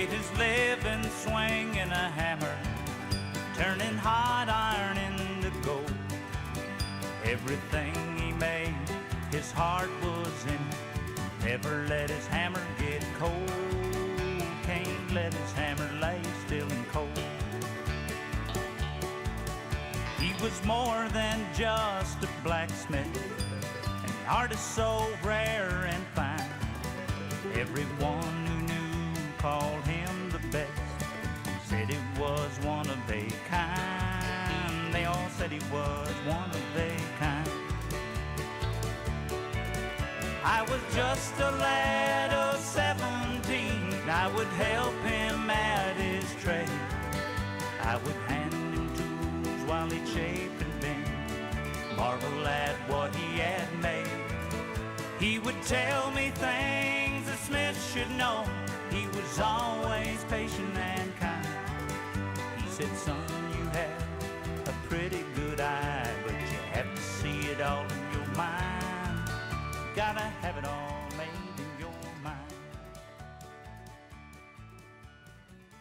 made his living swinging a hammer, turning hot iron into gold. Everything he made, his heart was in it. Never let his hammer get cold. Can't let his hammer lay still and cold. He was more than just a blacksmith, an artist so rare and fine. Everyone who knew called him the best, said he was one of a kind. They all said he was one of a kind. I was just a lad of 17. I would help him at his trade. I would hand him tools while he chafed and bent, marvel at what he had made. He would tell me things a smith should know. He was always patient and kind. He said, son, you have a pretty good eye, but you have to see it all in your mind. Gotta have it all